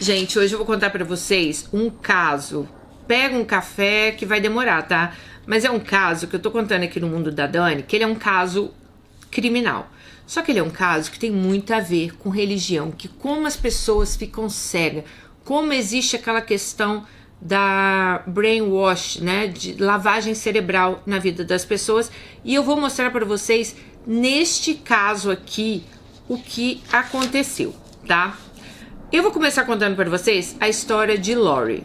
Gente, hoje eu vou contar pra vocês um caso. Pega um café que vai demorar, tá? Mas é um caso que eu tô contando aqui no Mundo da Dani, que ele é um caso criminal. Só que ele é um caso que tem muito a ver com religião, que como as pessoas ficam cegas, como existe aquela questão da brainwash, né, de lavagem cerebral na vida das pessoas. E eu vou mostrar para vocês, neste caso aqui, o que aconteceu, tá? Eu vou começar contando para vocês a história de Lori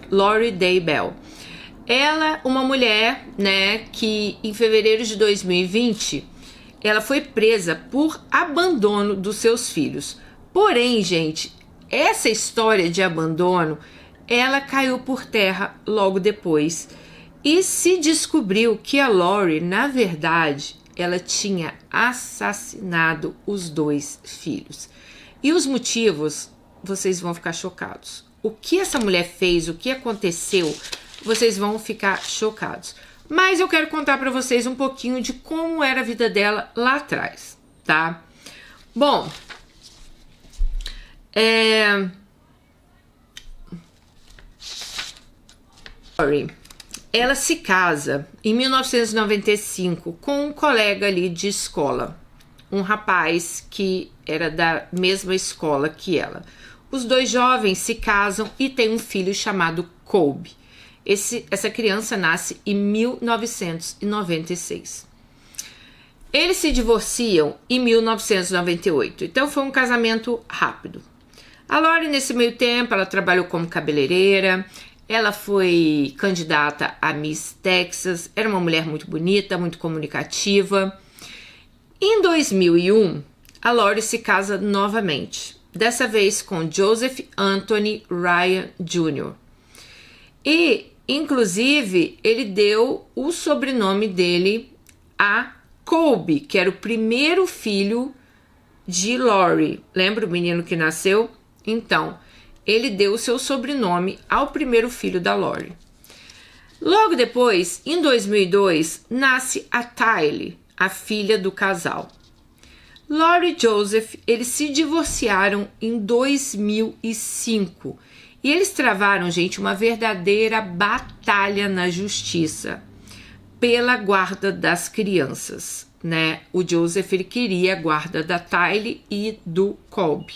Daybell. Ela, uma mulher, né, que em fevereiro de 2020, ela foi presa por abandono dos seus filhos. Porém, gente, essa história de abandono, ela caiu por terra logo depois. E se descobriu que a Lori, na verdade, ela tinha assassinado os 2 filhos. E os motivos, vocês vão ficar chocados. O que essa mulher fez, o que aconteceu, vocês vão ficar chocados. Mas eu quero contar para vocês um pouquinho de como era a vida dela lá atrás, tá? Bom, ela se casa em 1995 com um colega ali de escola, um rapaz que era da mesma escola que ela. Os 2 jovens se casam e têm um filho chamado Colby. Essa criança nasce em 1996. Eles se divorciam em 1998, então foi um casamento rápido. A Lori, nesse meio tempo, ela trabalhou como cabeleireira, ela foi candidata a Miss Texas, era uma mulher muito bonita, muito comunicativa. Em 2001, a Lori se casa novamente, dessa vez com Joseph Anthony Ryan Jr. E, inclusive, ele deu o sobrenome dele a Colby, que era o primeiro filho de Lori. Lembra o menino que nasceu? Então, ele deu o seu sobrenome ao primeiro filho da Lori. Logo depois, em 2002, nasce a Tylee, a filha do casal. Lori e Joseph, eles se divorciaram em 2005. E eles travaram, gente, uma verdadeira batalha na justiça pela guarda das crianças, né? O Joseph, ele queria a guarda da Tylee e do Colby.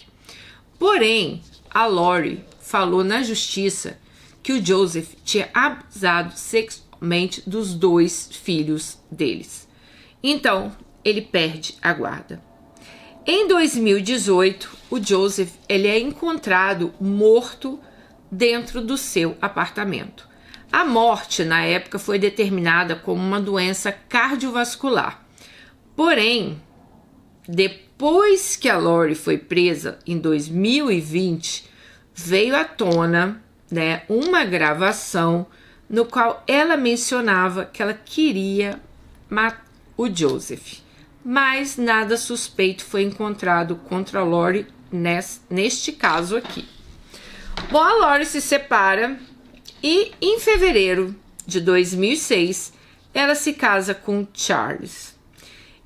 Porém, a Lori falou na justiça que o Joseph tinha abusado sexualmente dos 2 filhos deles. Então, ele perde a guarda. Em 2018, o Joseph, ele é encontrado morto dentro do seu apartamento. A morte, na época, foi determinada como uma doença cardiovascular. Porém, depois que a Lori foi presa em 2020, veio à tona, né, uma gravação no qual ela mencionava que ela queria matar o Joseph. Mas nada suspeito foi encontrado contra a Lori neste caso aqui. Bom, a Lori se separa e em fevereiro de 2006 ela se casa com Charles.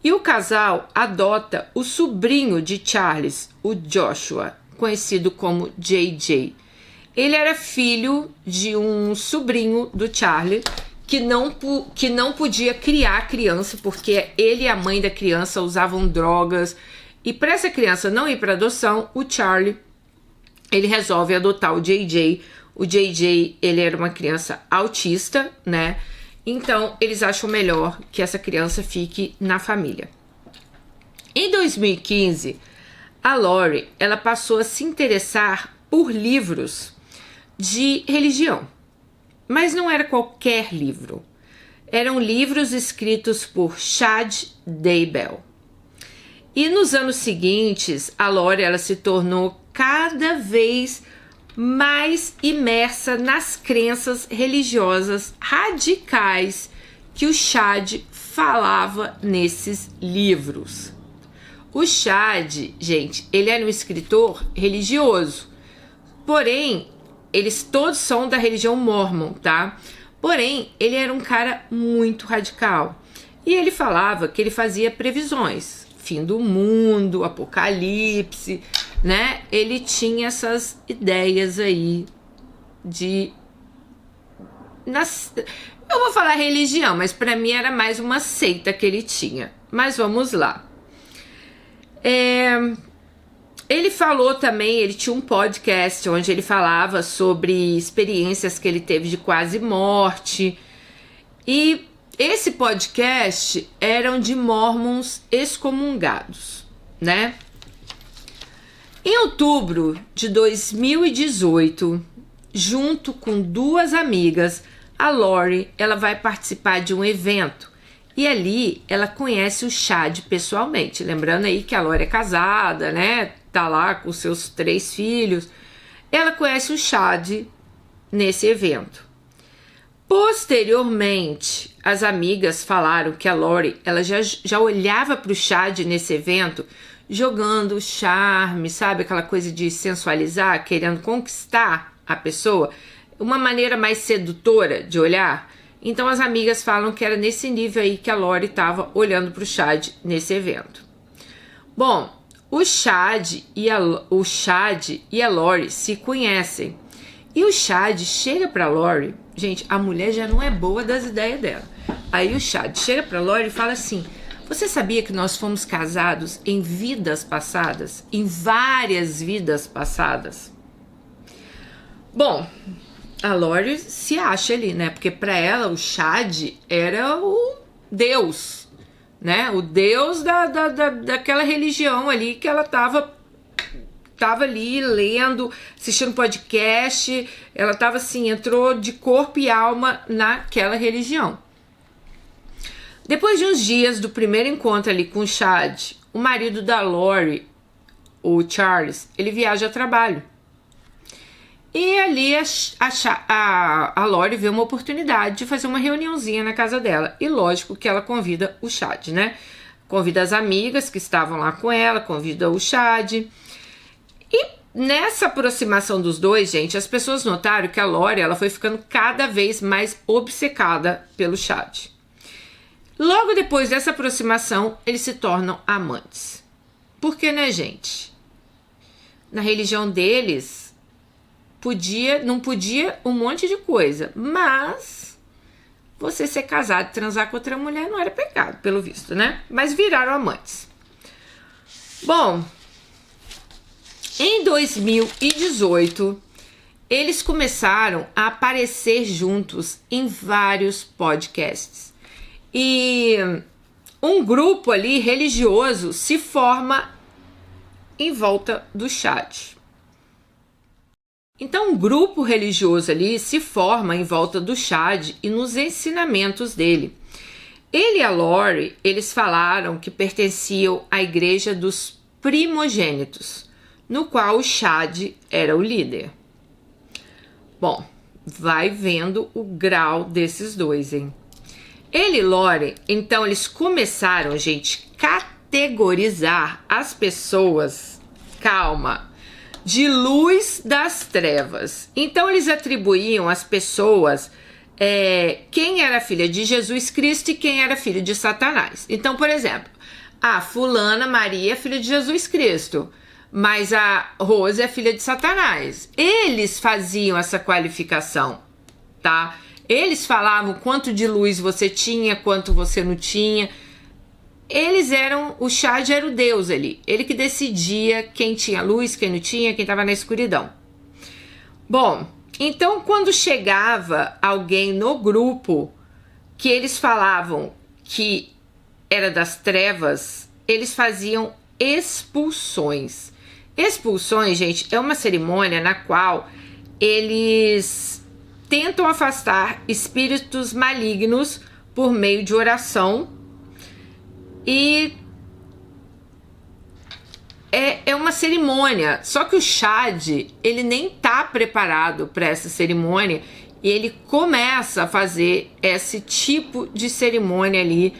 E o casal adota o sobrinho de Charles, o Joshua, conhecido como JJ. Ele era filho de um sobrinho do Charlie que não podia criar a criança porque ele e a mãe da criança usavam drogas. E para essa criança não ir para adoção, o Charlie, ele resolve adotar o JJ. O JJ, ele era uma criança autista, né? Então, eles acham melhor que essa criança fique na família. Em 2015, a Lori, ela passou a se interessar por livros de religião. Mas não era qualquer livro. Eram livros escritos por Chad Daybell. E nos anos seguintes, a Lori, ela se tornou cada vez mais imersa nas crenças religiosas radicais que o Chad falava nesses livros. O Chad, gente, ele era um escritor religioso, porém, eles todos são da religião mórmon, tá? Porém, ele era um cara muito radical. E ele falava que ele fazia previsões. Fim do mundo, apocalipse, né? Ele tinha essas ideias aí de... Eu vou falar religião, mas para mim era mais uma seita que ele tinha. Mas vamos lá. Ele falou também, ele tinha um podcast onde ele falava sobre experiências que ele teve de quase morte. E esse podcast eram de mormons excomungados, né? Em outubro de 2018, junto com duas amigas, a Lori, ela vai participar de um evento. E ali ela conhece o Chad pessoalmente. Lembrando aí que a Lori é casada, né? Tá lá com seus 3 filhos. Ela conhece o Chad nesse evento. Posteriormente, as amigas falaram que a Lori, ela já olhava para o Chad nesse evento, jogando charme, sabe? Aquela coisa de sensualizar, querendo conquistar a pessoa. Uma maneira mais sedutora de olhar. Então as amigas falam que era nesse nível aí que a Lori estava olhando para o Chad nesse evento. Bom, o Chad e a Lori se conhecem. E o Chad chega para a Lori, gente, a mulher já não é boa das ideias dela. Aí o Chad chega para a Lori e fala assim: você sabia que nós fomos casados em vidas passadas? Em várias vidas passadas? Bom, a Lori se acha ali, né? Porque para ela o Chad era o Deus, né? O Deus daquela religião ali que ela tava ali lendo, assistindo podcast. Ela tava assim, entrou de corpo e alma naquela religião. Depois de uns dias do primeiro encontro ali com o Chad, o marido da Lori, o Charles, ele viaja a trabalho. E ali a Lori vê uma oportunidade de fazer uma reuniãozinha na casa dela. E lógico que ela convida o Chad, né? Convida as amigas que estavam lá com ela, convida o Chad. E nessa aproximação dos dois, gente, as pessoas notaram que a Lori, ela foi ficando cada vez mais obcecada pelo Chad. Logo depois dessa aproximação, eles se tornam amantes. Porque, né, gente? Na religião deles... não podia um monte de coisa, mas você ser casado e transar com outra mulher não era pecado, pelo visto, né? Mas viraram amantes. Bom, em 2018, eles começaram a aparecer juntos em vários podcasts. E um grupo ali religioso se forma em volta do Chad. Então, um grupo religioso ali se forma em volta do Chad e nos ensinamentos dele. Ele e a Lori, eles falaram que pertenciam à igreja dos primogênitos, no qual o Chad era o líder. Bom, vai vendo o grau desses dois, hein? Ele e Lori, então eles começaram, gente, categorizar as pessoas, calma, de luz das trevas. Então eles atribuíam às pessoas quem era filha de Jesus Cristo e quem era filho de Satanás. Então, por exemplo, a fulana Maria é filha de Jesus Cristo, mas a Rose é filha de Satanás. Eles faziam essa qualificação, tá? Eles falavam quanto de luz você tinha, quanto você não tinha. O Chad era o Deus ali. Ele que decidia quem tinha luz, quem não tinha, quem estava na escuridão. Bom, então quando chegava alguém no grupo que eles falavam que era das trevas, eles faziam expulsões. Expulsões, gente, é uma cerimônia na qual eles tentam afastar espíritos malignos por meio de oração. E é uma cerimônia, só que o Chad, ele nem tá preparado para essa cerimônia e ele começa a fazer esse tipo de cerimônia ali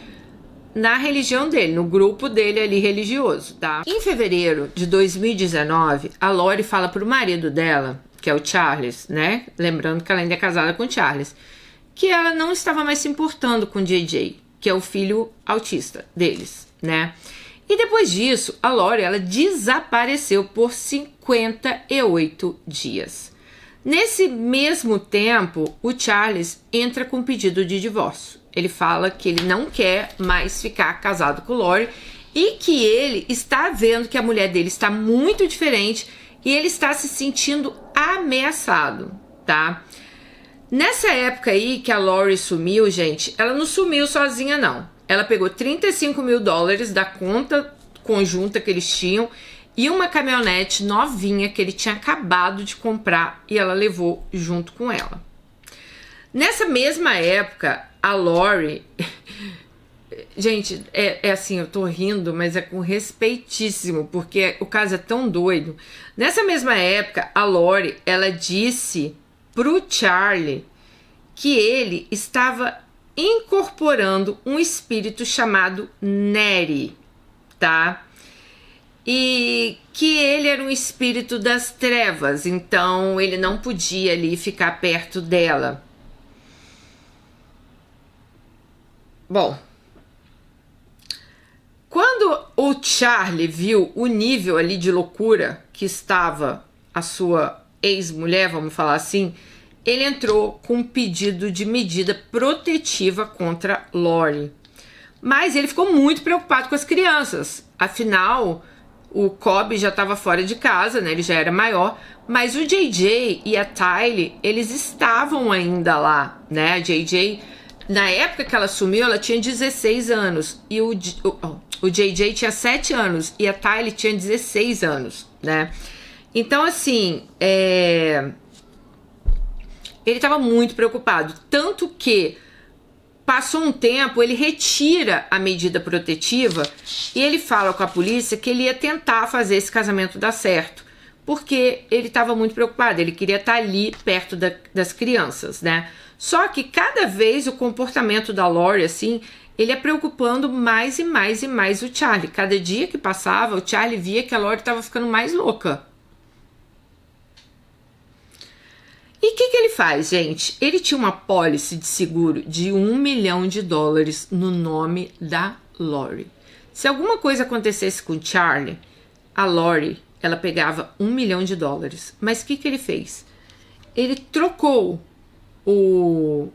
na religião dele, no grupo dele ali religioso, tá? Em fevereiro de 2019, a Lori fala pro marido dela, que é o Charles, né? Lembrando que ela ainda é casada com o Charles, que ela não estava mais se importando com o JJ, que é o filho autista deles, né? E depois disso, a Lori ela desapareceu por 58 dias. Nesse mesmo tempo, o Charles entra com pedido de divórcio. Ele fala que ele não quer mais ficar casado com Lori e que ele está vendo que a mulher dele está muito diferente e ele está se sentindo ameaçado, tá? Nessa época aí que a Lori sumiu, gente, ela não sumiu sozinha, não. Ela pegou $35 mil da conta conjunta que eles tinham e uma caminhonete novinha que ele tinha acabado de comprar e ela levou junto com ela. Nessa mesma época, a Lori... Gente, é assim, eu tô rindo, mas é com respeitíssimo, porque o caso é tão doido. Nessa mesma época, a Lori, ela disse pro Charlie que ele estava incorporando um espírito chamado Neri, tá? E que ele era um espírito das trevas, então ele não podia ali ficar perto dela. Bom, quando o Charlie viu o nível ali de loucura que estava a sua ex-mulher, vamos falar assim, ele entrou com um pedido de medida protetiva contra Lori. Mas ele ficou muito preocupado com as crianças. Afinal, o Cobb já estava fora de casa, né? Ele já era maior. Mas o JJ e a Tylee, eles estavam ainda lá, né? A JJ, na época que ela sumiu, ela tinha 16 anos. E o JJ tinha 7 anos. E a Tylee tinha 16 anos, né? Então, assim, ele estava muito preocupado. Tanto que passou um tempo, ele retira a medida protetiva e ele fala com a polícia que ele ia tentar fazer esse casamento dar certo, porque ele estava muito preocupado, ele queria estar ali perto das crianças, né? Só que cada vez o comportamento da Lori, assim, ele ia preocupando mais e mais e mais o Charlie. Cada dia que passava, o Charlie via que a Lori estava ficando mais louca. E o que ele faz, gente? Ele tinha uma pólice de seguro de $1 milhão no nome da Lori. Se alguma coisa acontecesse com o Charlie, a Lori, ela pegava $1 milhão. Mas o que ele fez? Ele trocou o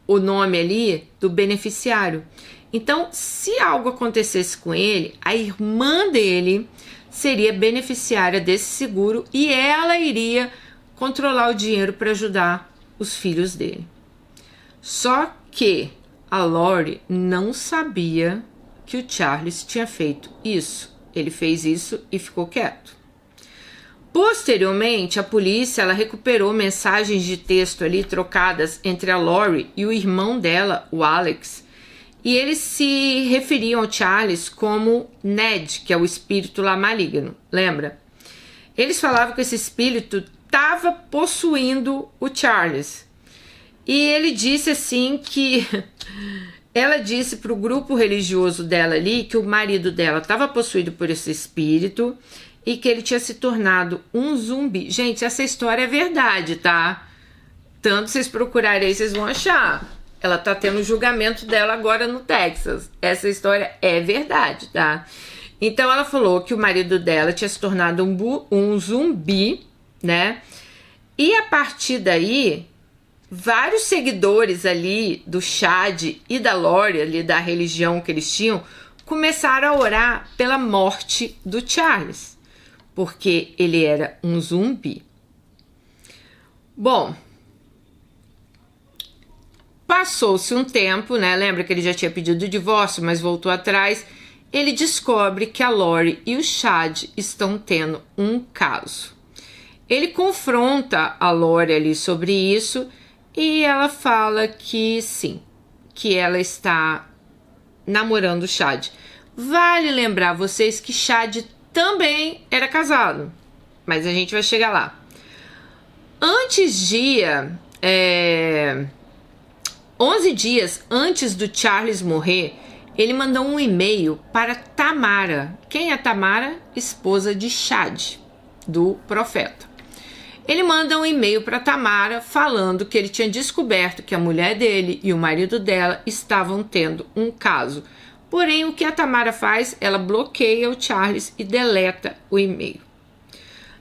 nome ali do beneficiário. Então, se algo acontecesse com ele, a irmã dele seria beneficiária desse seguro e ela iria controlar o dinheiro para ajudar os filhos dele. Só que a Lori não sabia que o Charles tinha feito isso. Ele fez isso e ficou quieto. Posteriormente, a polícia ela recuperou mensagens de texto ali trocadas entre a Lori e o irmão dela, o Alex, e eles se referiam ao Charles como Ned, que é o espírito lá maligno, lembra? Eles falavam que esse espírito estava possuindo o Charles. E ele disse assim que... Ela disse para o grupo religioso dela ali que o marido dela estava possuído por esse espírito e que ele tinha se tornado um zumbi. Gente, essa história é verdade, tá? Tanto vocês procurarem aí, vocês vão achar. Ela tá tendo o julgamento dela agora no Texas. Essa história é verdade, tá? Então ela falou que o marido dela tinha se tornado um zumbi, né? E a partir daí, vários seguidores ali do Chad e da Lori, ali da religião que eles tinham, começaram a orar pela morte do Charles, porque ele era um zumbi. Bom, passou-se um tempo, né? Lembra que ele já tinha pedido o divórcio, mas voltou atrás. Ele descobre que a Lori e o Chad estão tendo um caso. Ele confronta a Lori ali sobre isso e ela fala que sim, que ela está namorando o Chad. Vale lembrar vocês que Chad também era casado, mas a gente vai chegar lá. Antes de 11 dias antes do Charles morrer, ele mandou um e-mail para Tamara. Quem é Tamara? Esposa de Chad, do profeta. Ele manda um e-mail para Tamara falando que ele tinha descoberto que a mulher dele e o marido dela estavam tendo um caso. Porém, o que a Tamara faz? Ela bloqueia o Charles e deleta o e-mail.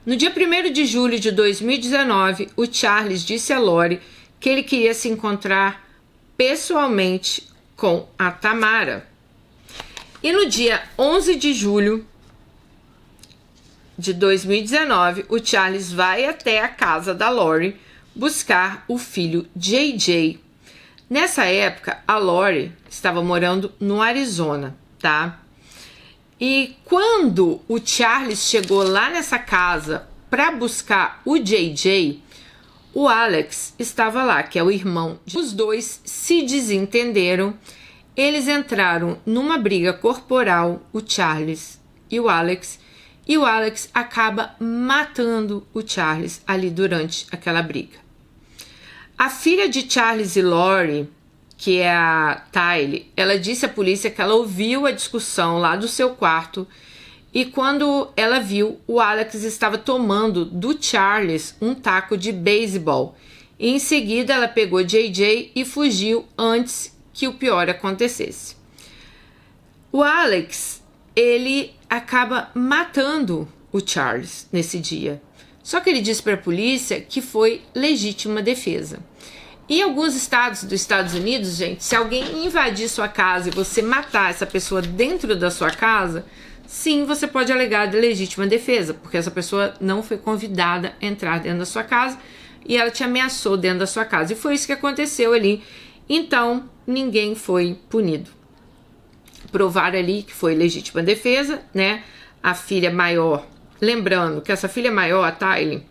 No dia 1º de julho de 2019, o Charles disse a Lori que ele queria se encontrar pessoalmente com a Tamara. E no dia 11 de julho de 2019, o Charles vai até a casa da Lori buscar o filho JJ. Nessa época, a Lori estava morando no Arizona, tá? E quando o Charles chegou lá nessa casa para buscar o JJ, o Alex estava lá, que é o irmão. Os dois se desentenderam, eles entraram numa briga corporal, o Charles e o Alex acaba matando o Charles ali durante aquela briga. A filha de Charles e Lori, que é a Tylee, ela disse à polícia que ela ouviu a discussão lá do seu quarto e quando ela viu, o Alex estava tomando do Charles um taco de beisebol. E em seguida ela pegou JJ e fugiu antes que o pior acontecesse. O Alex, ele acaba matando o Charles nesse dia. Só que ele disse para a polícia que foi legítima defesa. Em alguns estados dos Estados Unidos, gente, se alguém invadir sua casa e você matar essa pessoa dentro da sua casa, sim, você pode alegar de legítima defesa, porque essa pessoa não foi convidada a entrar dentro da sua casa e ela te ameaçou dentro da sua casa. E foi isso que aconteceu ali. Então, ninguém foi punido. Provaram ali que foi legítima defesa, né? A filha maior, lembrando que essa filha maior, a Tylee,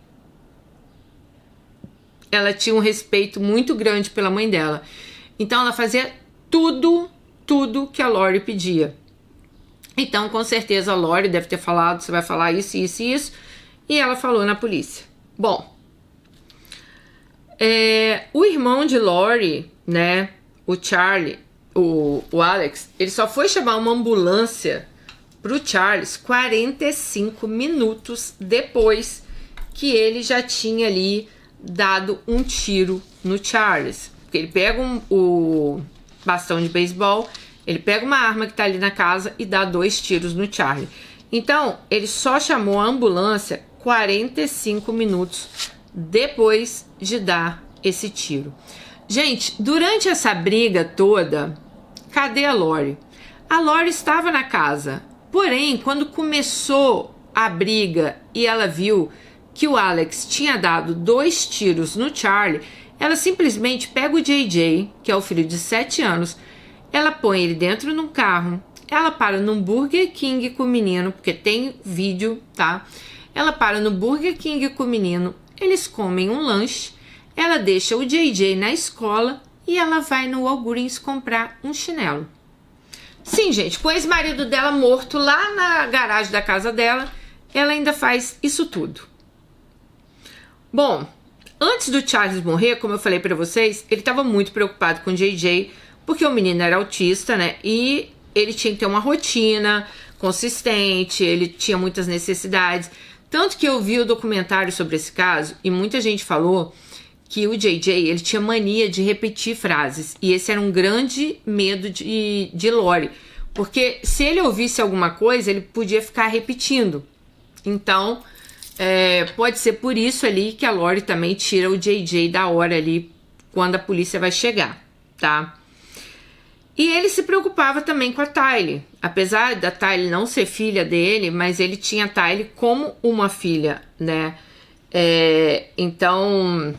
ela tinha um respeito muito grande pela mãe dela. Então ela fazia tudo que a Lori pedia. Então com certeza a Lori deve ter falado, você vai falar isso, isso e isso. E ela falou na polícia. Bom, o irmão de Lori, né, o Charlie, o Alex, ele só foi chamar uma ambulância pro Charles 45 minutos depois que ele já tinha ali dado um tiro no Charles. Porque ele pega o bastão de beisebol, ele pega uma arma que tá ali na casa e dá 2 tiros no Charlie. Então, ele só chamou a ambulância 45 minutos depois de dar esse tiro. Gente, durante essa briga toda, cadê a Lori? A Lori estava na casa. Porém, quando começou a briga e ela viu que o Alex tinha dado 2 tiros no Charlie, ela simplesmente pega o JJ, que é o filho de 7 anos, ela põe ele dentro de um carro, ela para num Burger King com o menino, porque tem vídeo, tá? Ela para no Burger King com o menino, eles comem um lanche, ela deixa o JJ na escola e ela vai no Walgreens comprar um chinelo. Sim, gente, com o ex-marido dela morto lá na garagem da casa dela, ela ainda faz isso tudo. Bom, antes do Charles morrer, como eu falei pra vocês, ele estava muito preocupado com o JJ, porque o menino era autista, né? E ele tinha que ter uma rotina consistente, ele tinha muitas necessidades. Tanto que eu vi o documentário sobre esse caso e muita gente falou que o JJ, ele tinha mania de repetir frases. E esse era um grande medo de Lori. Porque se ele ouvisse alguma coisa, ele podia ficar repetindo. Então, pode ser por isso ali que a Lori também tira o JJ da hora ali, quando a polícia vai chegar, tá? E ele se preocupava também com a Tylee. Apesar da Tylee não ser filha dele, mas ele tinha a Tylee como uma filha, né? Então,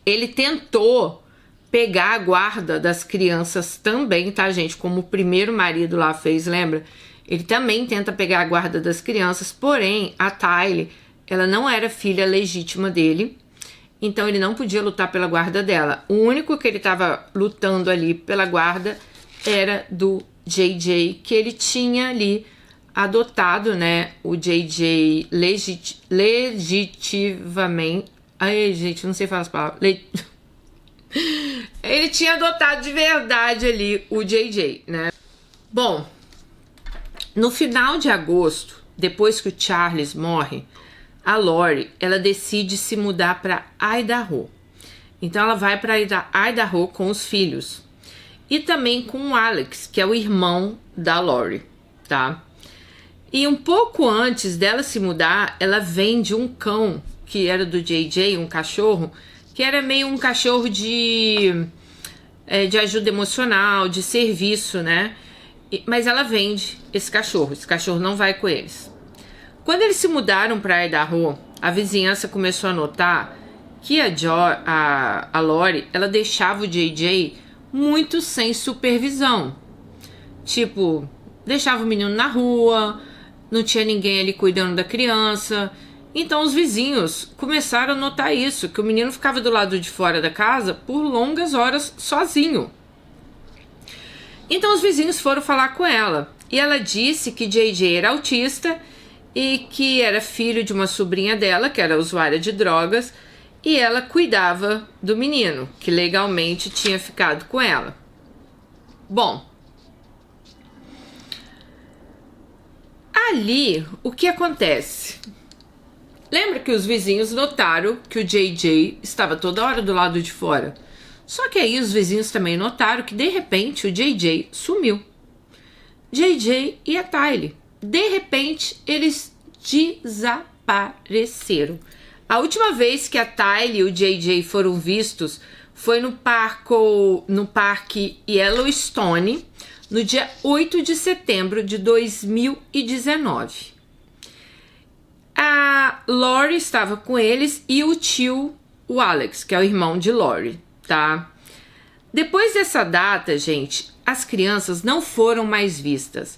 ele tentou pegar a guarda das crianças também, tá, gente? Como o primeiro marido lá fez, lembra? Ele também tenta pegar a guarda das crianças, porém, a Tylee, ela não era filha legítima dele, então ele não podia lutar pela guarda dela. O único que ele estava lutando ali pela guarda era do JJ, que ele tinha ali adotado, né? O JJ legitimamente. Ai, gente, não sei falar as palavras. Ele tinha adotado de verdade ali o JJ, né? Bom, no final de agosto, depois que o Charles morre, a Lori, ela decide se mudar para Idaho. Então ela vai para Idaho com os filhos. e também com o Alex, que é o irmão da Lori, tá? E um pouco antes dela se mudar, ela vende um cão que era do JJ, um cachorro, que era meio um cachorro de ajuda emocional, de serviço, né? Mas ela vende esse cachorro não vai com eles. Quando eles se mudaram para Idaho, a vizinhança começou a notar que a Lori, ela deixava o JJ muito sem supervisão. Tipo, deixava o menino na rua, não tinha ninguém ali cuidando da criança. Então os vizinhos começaram a notar isso, que o menino ficava do lado de fora da casa por longas horas sozinho. Então os vizinhos foram falar com ela, e ela disse que JJ era autista e que era filho de uma sobrinha dela, que era usuária de drogas, e ela cuidava do menino, que legalmente tinha ficado com ela. Bom, ali o que acontece? Lembra que os vizinhos notaram que o JJ estava toda hora do lado de fora? Só que aí os vizinhos também notaram que de repente o JJ sumiu. JJ e a Tylee. De repente eles desapareceram. A última vez que a Tylee e o JJ foram vistos foi no parque Yellowstone, no dia 8 de setembro de 2019. A Lori estava com eles e o tio, o Alex, que é o irmão de Lori, tá? Depois dessa data, gente, as crianças não foram mais vistas.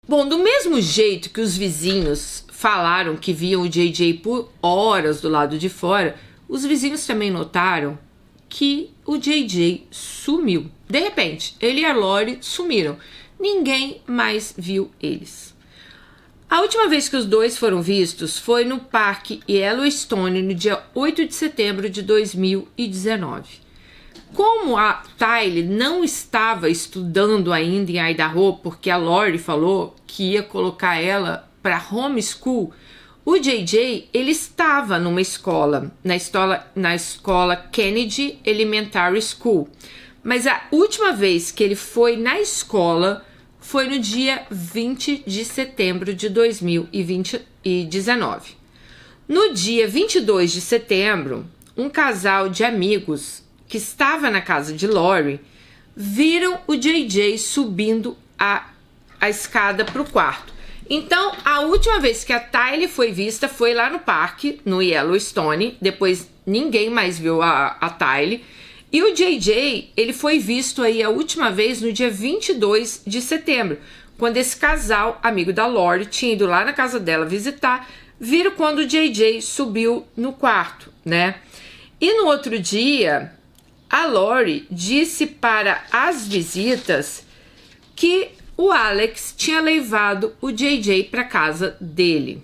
Bom, do mesmo jeito que os vizinhos falaram que viam o JJ por horas do lado de fora, os vizinhos também notaram que o JJ sumiu. De repente, ele e a Lori sumiram. Ninguém mais viu eles. A última vez que os dois foram vistos foi no parque Yellowstone, no dia 8 de setembro de 2019. Como a Tylee não estava estudando ainda em Idaho, porque a Lori falou que ia colocar ela para homeschool, o JJ, ele estava numa escola, na escola Kennedy Elementary School. Mas a última vez que ele foi na escola foi no dia 20 de setembro de 2019. No dia 22 de setembro, um casal de amigos que estava na casa de Lori viram o JJ subindo a escada para o quarto. Então, a última vez que a Tylee foi vista foi lá no parque, no Yellowstone. Depois, ninguém mais viu a Tylee. E o JJ, ele foi visto aí a última vez no dia 22 de setembro, quando esse casal, amigo da Lori, tinha ido lá na casa dela visitar, viram quando o JJ subiu no quarto, né? E no outro dia, a Lori disse para as visitas que o Alex tinha levado o JJ para casa dele.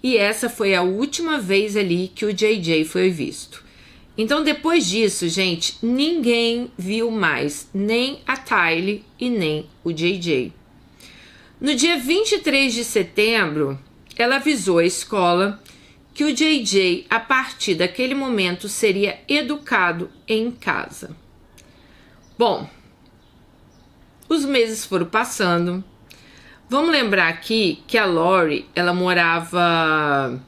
E essa foi a última vez ali que o JJ foi visto. Então, depois disso, gente, ninguém viu mais, nem a Tylee e nem o JJ. No dia 23 de setembro, ela avisou a escola que o JJ, a partir daquele momento, seria educado em casa. Bom, os meses foram passando. Vamos lembrar aqui que a Lori, ela morava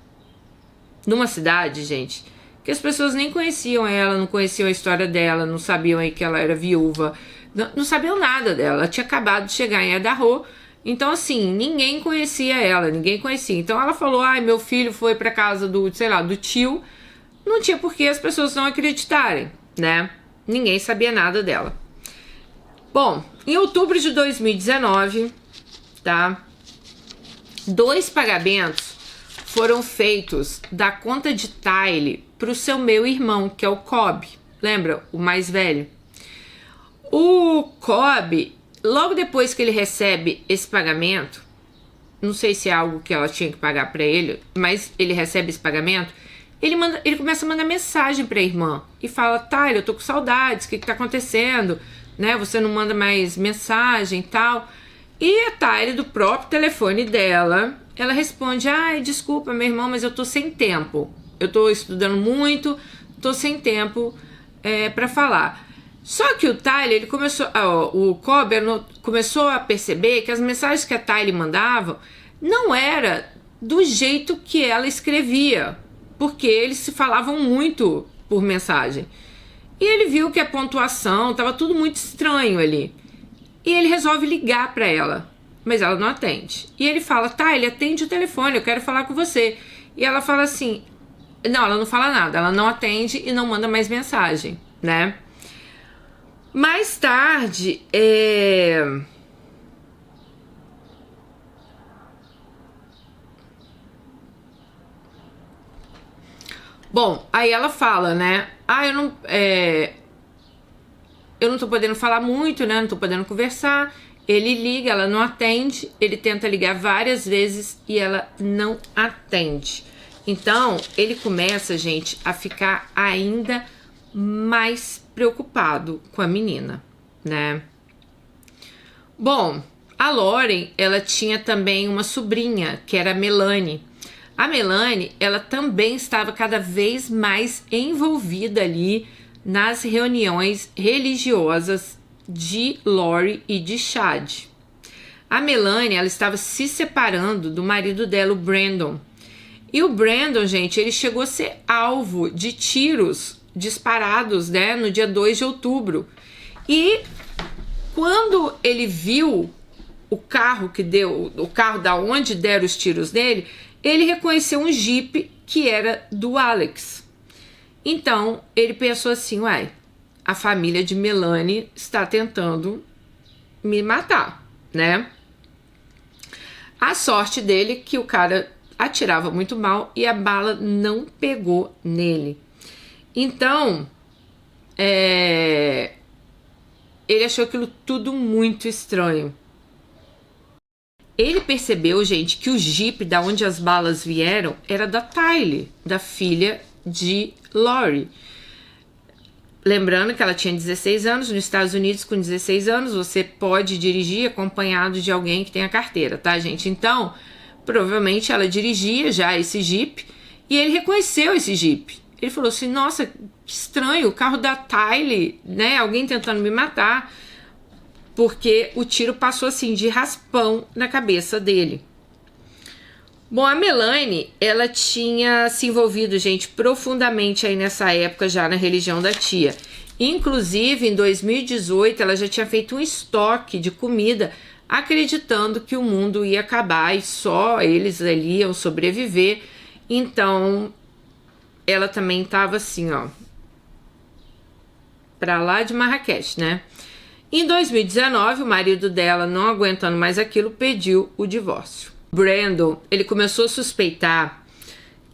numa cidade, gente, que as pessoas nem conheciam ela, não conheciam a história dela, não sabiam aí que ela era viúva, não sabiam nada dela. Ela tinha acabado de chegar em Idaho, então assim, ninguém conhecia ela, ninguém conhecia. Então ela falou, ai, meu filho foi pra casa do, sei lá, do tio. Não tinha por que as pessoas não acreditarem, né? Ninguém sabia nada dela. Bom, em outubro de 2019, tá? 2 pagamentos foram feitos da conta de Tylee para o seu meu irmão, que é o Cobb. Lembra? O mais velho. O Cobb, logo depois que ele recebe esse pagamento, não sei se é algo que ela tinha que pagar para ele, mas ele recebe esse pagamento, ele começa a mandar mensagem para a irmã e fala, Tylee, eu tô com saudades, o que tá acontecendo? Né? Você não manda mais mensagem e tal. E a Tylee, do próprio telefone dela, ela responde, ai, desculpa, meu irmão, mas eu tô sem tempo. Eu tô estudando muito, tô sem tempo para falar. Só que o Tyler, ele começou, o Colbert começou a perceber que as mensagens que a Tyler mandava não era do jeito que ela escrevia, porque eles se falavam muito por mensagem. E ele viu que a pontuação estava tudo muito estranho ali. E ele resolve ligar para ela, mas ela não atende. E ele fala, Tyler, atende o telefone, eu quero falar com você. E ela fala assim, não, ela não fala nada, ela não atende e não manda mais mensagem, né? Mais tarde, bom, aí ela fala, né? Eu não tô podendo falar muito, né? Não tô podendo conversar. Ele liga, ela não atende. Ele tenta ligar várias vezes e ela não atende. Então, ele começa, gente, a ficar ainda mais preocupado com a menina, né? Bom, a Lauren, ela tinha também uma sobrinha, que era a Melanie. A Melanie, ela também estava cada vez mais envolvida ali nas reuniões religiosas de Lori e de Chad. A Melanie, ela estava se separando do marido dela, o Brandon. E o Brandon, gente, ele chegou a ser alvo de tiros disparados, né, no dia 2 de outubro. E quando ele viu o carro da onde deram os tiros nele, ele reconheceu um Jeep que era do Alex. Então, ele pensou assim, uai, a família de Melanie está tentando me matar, né? A sorte dele é que o cara atirava muito mal e a bala não pegou nele. Então, ele achou aquilo tudo muito estranho. Ele percebeu, gente, que o Jeep da onde as balas vieram era da Tylee, da filha de Lori. Lembrando que ela tinha 16 anos, nos Estados Unidos com 16 anos você pode dirigir acompanhado de alguém que tenha carteira, tá, gente? Então, provavelmente ela dirigia já esse Jeep e ele reconheceu esse Jeep. Ele falou assim, nossa, que estranho, o carro da Tylee, né? Alguém tentando me matar, porque o tiro passou assim de raspão na cabeça dele. Bom, a Melanie, ela tinha se envolvido, gente, profundamente aí nessa época já na religião da tia. Inclusive, em 2018, ela já tinha feito um estoque de comida, acreditando que o mundo ia acabar e só eles ali iam sobreviver. Então, ela também estava assim, ó, pra lá de Marrakech, né? Em 2019, o marido dela, não aguentando mais aquilo, pediu o divórcio. Brandon, ele começou a suspeitar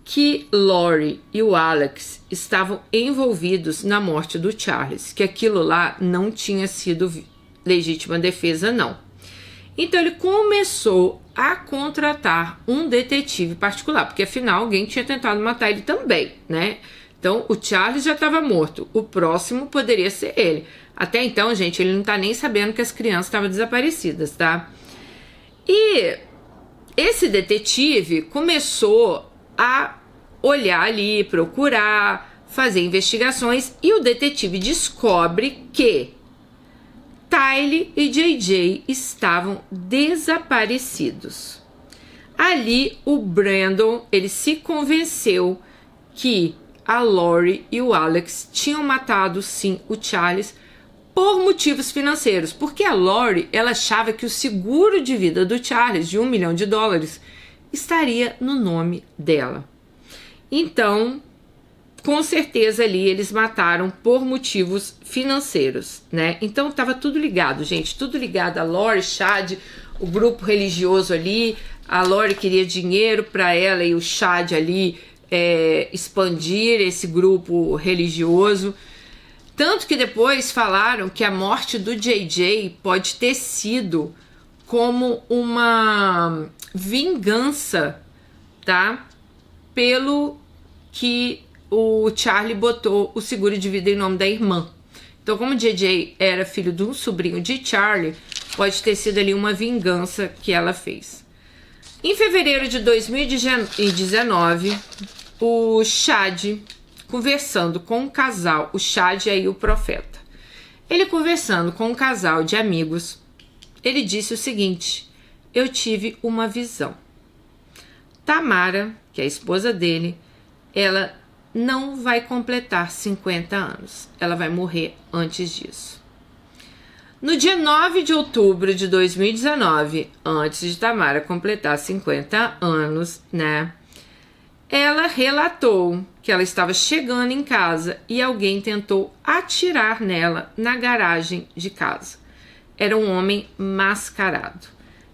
que Lori e o Alex estavam envolvidos na morte do Charles, que aquilo lá não tinha sido legítima defesa, não. Então ele começou a contratar um detetive particular, porque afinal alguém tinha tentado matar ele também, né? Então o Charles já estava morto, o próximo poderia ser ele. Até então, gente, ele não tá nem sabendo que as crianças estavam desaparecidas, tá? E esse detetive começou a olhar ali, procurar, fazer investigações e o detetive descobre que Tylee e JJ estavam desaparecidos. Ali o Brandon, ele se convenceu que a Lori e o Alex tinham matado sim o Charles por motivos financeiros, porque a Lori, ela achava que o seguro de vida do Charles de $1 milhão estaria no nome dela. Então, com certeza ali eles mataram por motivos financeiros, né? Então estava tudo ligado, gente, tudo ligado a Lori, Chad, o grupo religioso ali. A Lori queria dinheiro para ela e o Chad ali expandir esse grupo religioso. Tanto que depois falaram que a morte do JJ pode ter sido como uma vingança, tá? Pelo que o Charlie botou o seguro de vida em nome da irmã. Então, como o JJ era filho de um sobrinho de Charlie, pode ter sido ali uma vingança que ela fez. Em fevereiro de 2019, o Chad, conversando com o casal, o Chad e aí o profeta, Ele, conversando com um casal de amigos, ele disse o seguinte: eu tive uma visão. Tamara, que é a esposa dele, ela não vai completar 50 anos. Ela vai morrer antes disso. No dia 9 de outubro de 2019, antes de Tamara completar 50 anos, né? Ela relatou que ela estava chegando em casa e alguém tentou atirar nela na garagem de casa. Era um homem mascarado.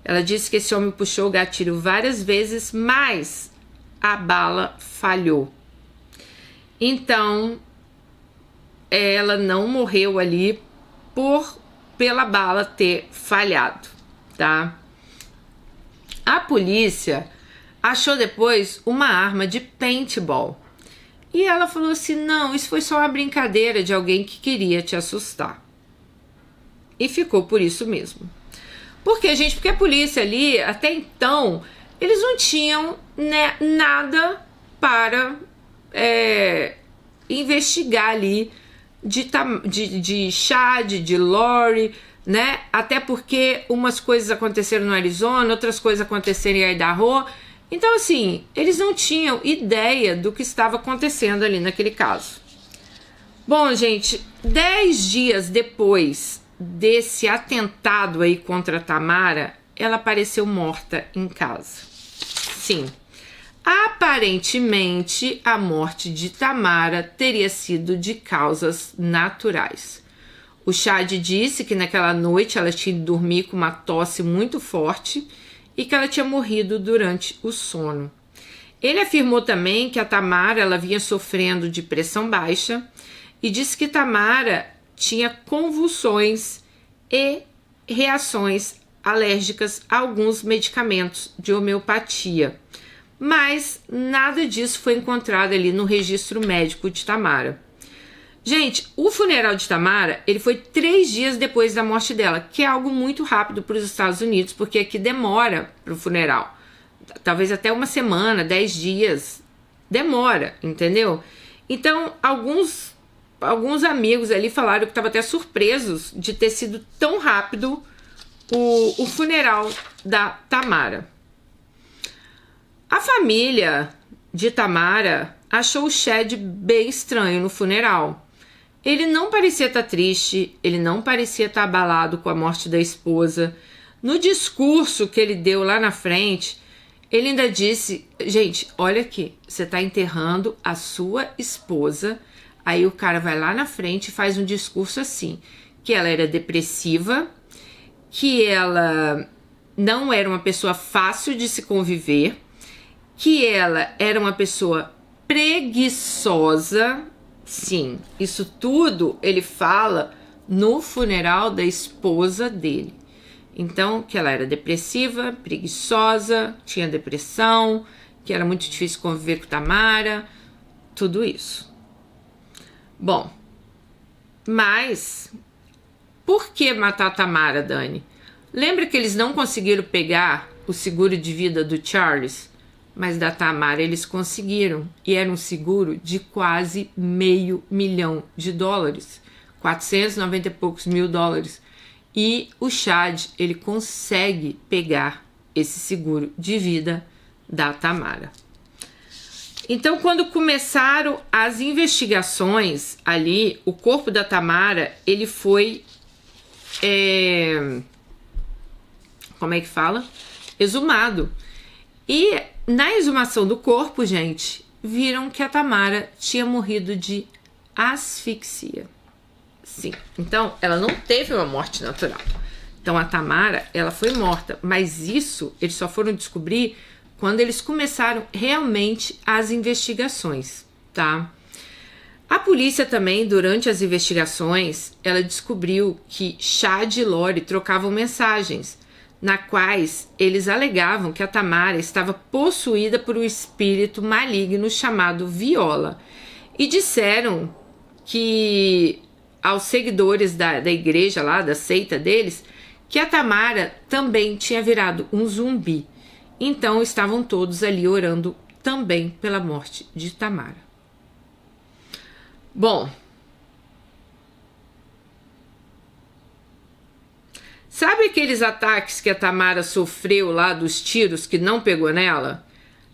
Ela disse que esse homem puxou o gatilho várias vezes, mas a bala falhou. Então, ela não morreu ali pela bala ter falhado, tá? A polícia achou depois uma arma de paintball. E ela falou assim: não, isso foi só uma brincadeira de alguém que queria te assustar. E ficou por isso mesmo. Por quê, gente? Porque a polícia ali, até então, eles não tinham, né, nada para investigar ali de Chad, de Lori, né? Até porque umas coisas aconteceram no Arizona, outras coisas aconteceram em Idaho. Então, assim, eles não tinham ideia do que estava acontecendo ali naquele caso. Bom, gente, 10 dias depois desse atentado aí contra a Tamara, ela apareceu morta em casa. Sim, aparentemente a morte de Tamara teria sido de causas naturais. O Chad disse que naquela noite ela tinha ido dormir com uma tosse muito forte e que ela tinha morrido durante o sono. Ele afirmou também que a Tamara ela vinha sofrendo de pressão baixa e disse que Tamara tinha convulsões e reações alérgicas a alguns medicamentos de homeopatia. Mas nada disso foi encontrado ali no registro médico de Tamara. Gente, o funeral de Tamara, ele foi 3 dias depois da morte dela, que é algo muito rápido para os Estados Unidos, porque aqui demora para o funeral. Talvez até uma semana, 10 dias, demora, entendeu? Então, alguns amigos ali falaram que estavam até surpresos de ter sido tão rápido o funeral da Tamara. A família de Tamara achou o Chad bem estranho no funeral. Ele não parecia estar triste, ele não parecia estar abalado com a morte da esposa. No discurso que ele deu lá na frente, ele ainda disse: gente, olha aqui, você está enterrando a sua esposa. Aí o cara vai lá na frente e faz um discurso assim, que ela era depressiva, que ela não era uma pessoa fácil de se conviver, que ela era uma pessoa preguiçosa. Sim, isso tudo ele fala no funeral da esposa dele. Então, que ela era depressiva, preguiçosa, tinha depressão, que era muito difícil conviver com Tamara, tudo isso. Bom, mas por que matar a Tamara, Dani? Lembra que eles não conseguiram pegar o seguro de vida do Charles? Mas da Tamara eles conseguiram, e era um seguro de quase $500 mil, 490 e poucos mil dólares. E o Chad, ele consegue pegar esse seguro de vida da Tamara. Então, quando começaram as investigações ali, o corpo da Tamara, ele foi, como é que fala? Exumado. E na exumação do corpo, gente, viram que a Tamara tinha morrido de asfixia. Sim, então ela não teve uma morte natural. Então a Tamara, ela foi morta, mas isso eles só foram descobrir quando eles começaram realmente as investigações, tá? A polícia também, durante as investigações, ela descobriu que Chad e Lori trocavam mensagens, na quais eles alegavam que a Tamara estava possuída por um espírito maligno chamado Viola, e disseram que aos seguidores da igreja lá, da seita deles, que a Tamara também tinha virado um zumbi. Então estavam todos ali orando também pela morte de Tamara. Bom, Sabe aqueles ataques que a Tamara sofreu lá dos tiros que não pegou nela?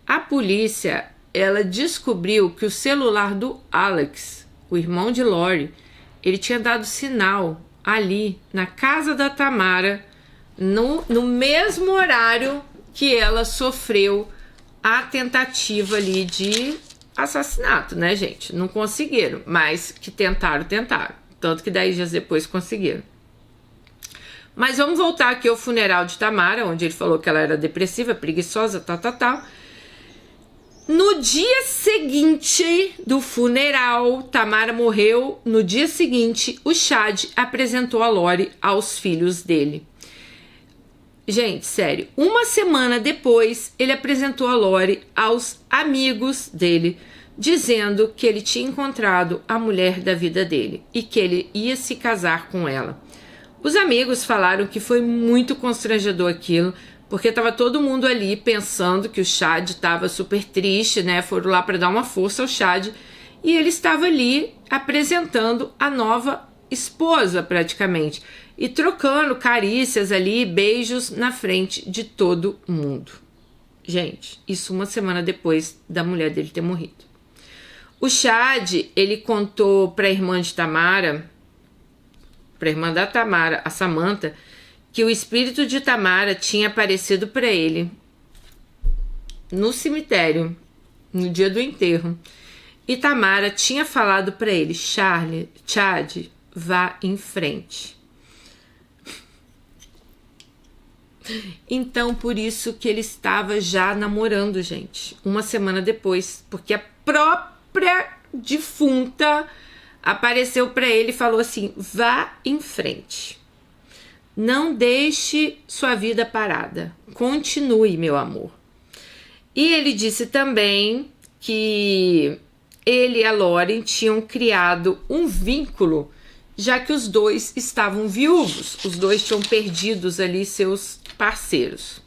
A polícia, ela descobriu que o celular do Alex, o irmão de Lori, ele tinha dado sinal ali na casa da Tamara no mesmo horário que ela sofreu a tentativa ali de assassinato, né, gente? Não conseguiram, mas que tentaram. Tanto que 10 dias depois conseguiram. Mas vamos voltar aqui ao funeral de Tamara, onde ele falou que ela era depressiva, preguiçosa, tal. No dia seguinte do funeral, Tamara morreu. No dia seguinte, o Chad apresentou a Lori aos filhos dele. Gente, sério, uma semana depois, ele apresentou a Lori aos amigos dele, dizendo que ele tinha encontrado a mulher da vida dele e que ele ia se casar com ela. Os amigos falaram que foi muito constrangedor aquilo, porque estava todo mundo ali pensando que o Chad estava super triste, né? Foram lá para dar uma força ao Chad e ele estava ali apresentando a nova esposa, praticamente, e trocando carícias ali, beijos na frente de todo mundo. Gente, isso uma semana depois da mulher dele ter morrido. O Chad, ele contou para a irmã de Tamara, para a irmã da Tamara, a Samantha, que o espírito de Tamara tinha aparecido para ele no cemitério, no dia do enterro. E Tamara tinha falado para ele: Chad, vá em frente. Então, por isso que ele estava já namorando, gente, uma semana depois, porque a própria defunta apareceu para ele e falou assim: vá em frente. Não deixe sua vida parada. Continue, meu amor. E ele disse também que ele e a Lauren tinham criado um vínculo, já que os dois estavam viúvos. Os dois tinham perdido ali seus parceiros.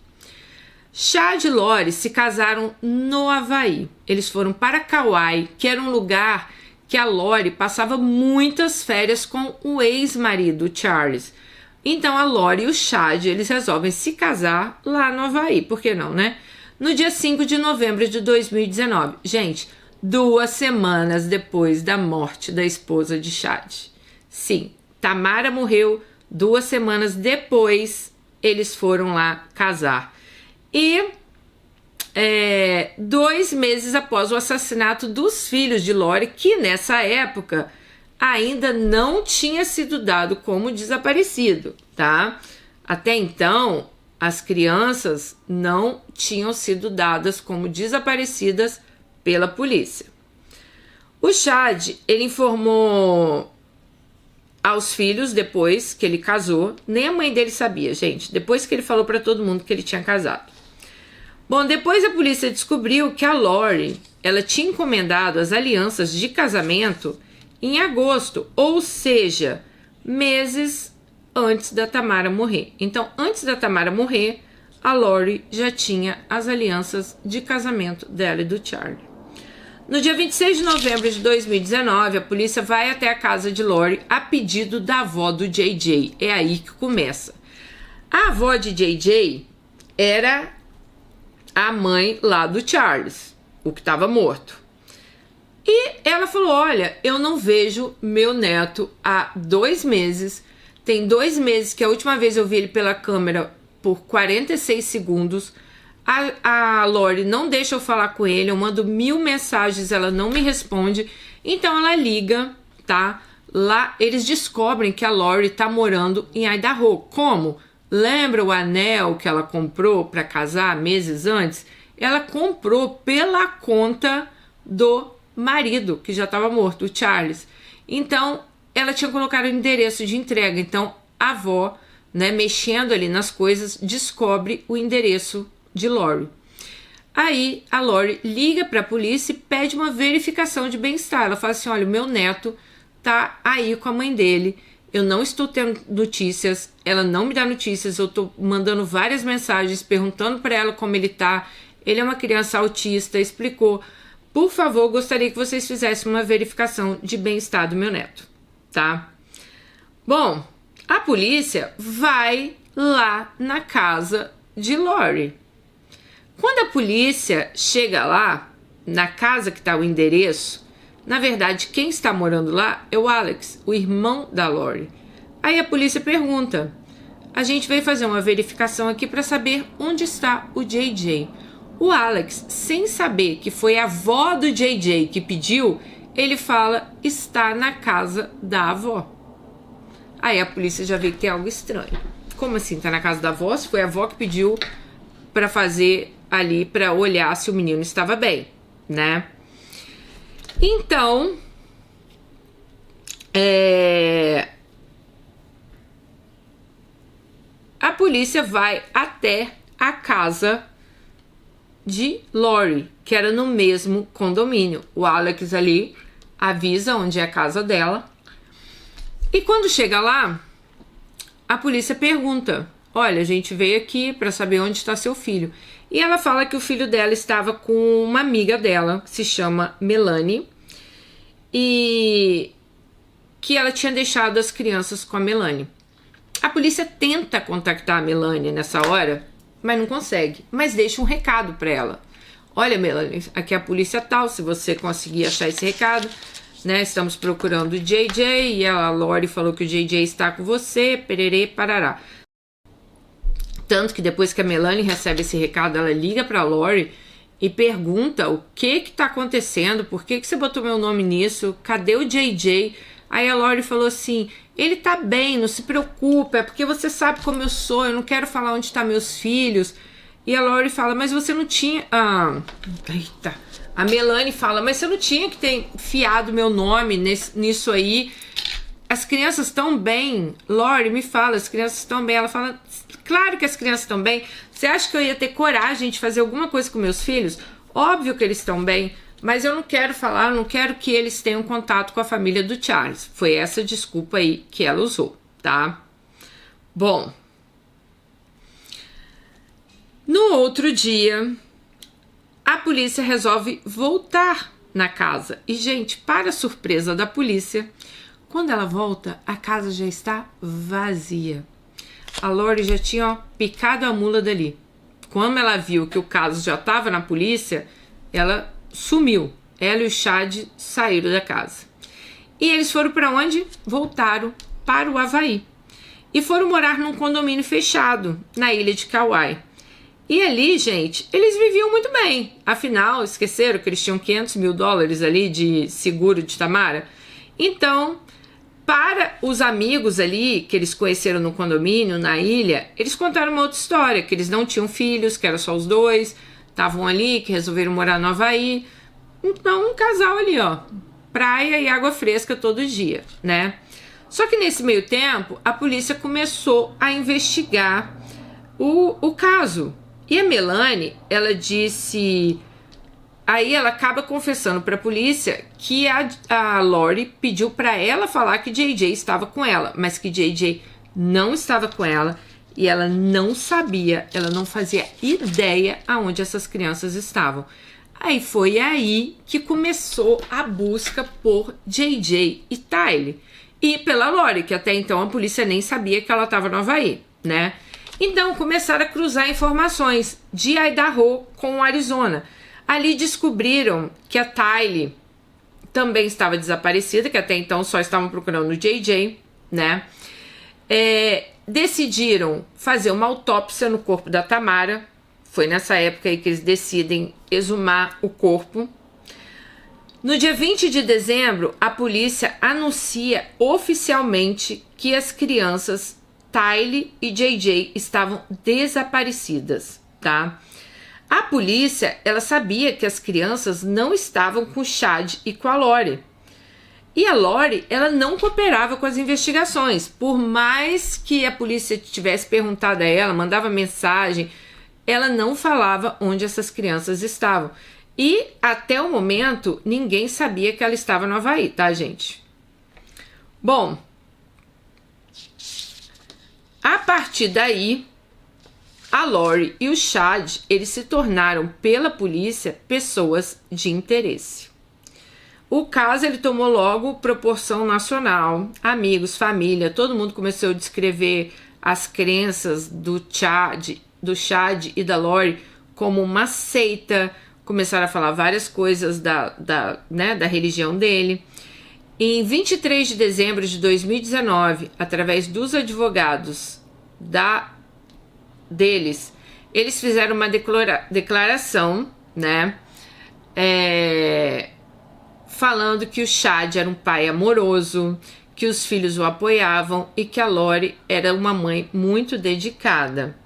Chad e Lori se casaram no Havaí. Eles foram para Kauai, que era um lugar que a Lori passava muitas férias com o ex-marido, Charles. Então a Lori e o Chad, eles resolvem se casar lá no Havaí. Por que não, né? No dia 5 de novembro de 2019. Gente, 2 semanas depois da morte da esposa de Chad. Sim, Tamara morreu 2 semanas depois, eles foram lá casar. E 2 meses após o assassinato dos filhos de Lori, que nessa época ainda não tinha sido dado como desaparecido, tá? Até então, as crianças não tinham sido dadas como desaparecidas pela polícia. O Chad, ele informou aos filhos depois que ele casou, nem a mãe dele sabia, gente, depois que ele falou para todo mundo que ele tinha casado. Bom, depois a polícia descobriu que a Lori, ela tinha encomendado as alianças de casamento em agosto, ou seja, meses antes da Tamara morrer. Então, antes da Tamara morrer, a Lori já tinha as alianças de casamento dela e do Charlie. No dia 26 de novembro de 2019, a polícia vai até a casa de Lori a pedido da avó do JJ. É aí que começa. A avó de JJ era a mãe lá do Charles, o que estava morto. E ela falou: olha, eu não vejo meu neto há 2 meses. Tem 2 meses que a última vez eu vi ele pela câmera por 46 segundos. A Lori não deixa eu falar com ele, eu mando 1000 mensagens, ela não me responde. Então ela liga, tá? Lá eles descobrem que a Lori tá morando em Idaho. Como? Lembra o anel que ela comprou para casar meses antes? Ela comprou pela conta do marido, que já estava morto, o Charles. Então ela tinha colocado o endereço de entrega. Então a avó, né, mexendo ali nas coisas, descobre o endereço de Lori. Aí a Lori liga para a polícia e pede uma verificação de bem-estar. Ela fala assim: olha, o meu neto tá aí com a mãe dele, eu não estou tendo notícias, ela não me dá notícias, eu tô mandando várias mensagens perguntando para ela como ele tá, ele é uma criança autista, explicou, por favor, gostaria que vocês fizessem uma verificação de bem-estar do meu neto, tá? Bom, a polícia vai lá na casa de Lori. Quando a polícia chega lá, na casa que está o endereço, na verdade, quem está morando lá é o Alex, o irmão da Lori. Aí a polícia pergunta: a gente veio fazer uma verificação aqui para saber onde está o JJ. O Alex, sem saber que foi a avó do JJ que pediu, ele fala: está na casa da avó. Aí a polícia já vê que tem algo estranho. Como assim, tá na casa da avó? Se foi a avó que pediu para fazer ali, para olhar se o menino estava bem, né? Então, a polícia vai até a casa de Lori, que era no mesmo condomínio. O Alex ali avisa onde é a casa dela. E quando chega lá, a polícia pergunta: olha, a gente veio aqui para saber onde está seu filho. E ela fala que o filho dela estava com uma amiga dela, que se chama Melanie, e que ela tinha deixado as crianças com a Melanie. A polícia tenta contactar a Melanie nessa hora, mas não consegue, mas deixa um recado para ela: olha, Melanie, aqui é a polícia tal, se você conseguir achar esse recado, né, estamos procurando o JJ, e a Lori falou que o JJ está com você, pererê, parará. Tanto que depois que a Melanie recebe esse recado, ela liga pra Lori e pergunta o que tá acontecendo, por que você botou meu nome nisso, cadê o JJ? Aí a Lori falou assim: ele tá bem, não se preocupa, é porque você sabe como eu sou, eu não quero falar onde tá meus filhos. E a Lori fala: mas você não tinha... Eita. A Melanie fala: mas você não tinha que ter enfiado meu nome nisso aí. As crianças estão bem. Lori, me fala, as crianças estão bem. Ela fala: claro que as crianças estão bem. Você acha que eu ia ter coragem de fazer alguma coisa com meus filhos? Óbvio que eles estão bem, mas eu não quero falar, eu não quero que eles tenham contato com a família do Charles. Foi essa desculpa aí que ela usou, tá? Bom, no outro dia, a polícia resolve voltar na casa. E, gente, para surpresa da polícia, quando ela volta, a casa já está vazia. A Lori já tinha picado a mula dali. Quando ela viu que o caso já estava na polícia, ela sumiu. Ela e o Chad saíram da casa. E eles foram para onde? Voltaram para o Havaí. E foram morar num condomínio fechado, na ilha de Kauai. E ali, gente, eles viviam muito bem. Afinal, esqueceram que eles tinham $500 mil ali de seguro de Tamara? Então, para os amigos ali que eles conheceram no condomínio, na ilha, eles contaram uma outra história, que eles não tinham filhos, que era só os dois, estavam ali, que resolveram morar no Havaí. Então, um casal ali, ó, praia e água fresca todo dia, né? Só que nesse meio tempo, a polícia começou a investigar o caso. E a Melanie, ela disse... Aí ela acaba confessando para a polícia que a Lori pediu para ela falar que JJ estava com ela, mas que JJ não estava com ela e ela não sabia, ela não fazia ideia aonde essas crianças estavam. Aí foi aí que começou a busca por JJ e Tylee e pela Lori, que até então a polícia nem sabia que ela estava no Havaí, né? Então começaram a cruzar informações de Idaho com o Arizona. Ali descobriram que a Tylee também estava desaparecida, que até então só estavam procurando o JJ, né? Decidiram fazer uma autópsia no corpo da Tamara. Foi nessa época aí que eles decidem exumar o corpo. No dia 20 de dezembro, a polícia anuncia oficialmente que as crianças Tylee e JJ estavam desaparecidas, tá? A polícia, ela sabia que as crianças não estavam com o Chad e com a Lori. E a Lori, ela não cooperava com as investigações. Por mais que a polícia tivesse perguntado a ela, mandava mensagem, ela não falava onde essas crianças estavam. E até o momento, ninguém sabia que ela estava no Havaí, tá, gente? Bom, a partir daí, a Lori e o Chad, eles se tornaram, pela polícia, pessoas de interesse. O caso, ele tomou logo proporção nacional. Amigos, família, todo mundo começou a descrever as crenças do Chad e da Lori como uma seita, começaram a falar várias coisas da religião dele. Em 23 de dezembro de 2019, através dos advogados deles, eles fizeram uma declaração, né, falando que o Chad era um pai amoroso, que os filhos o apoiavam e que a Lori era uma mãe muito dedicada.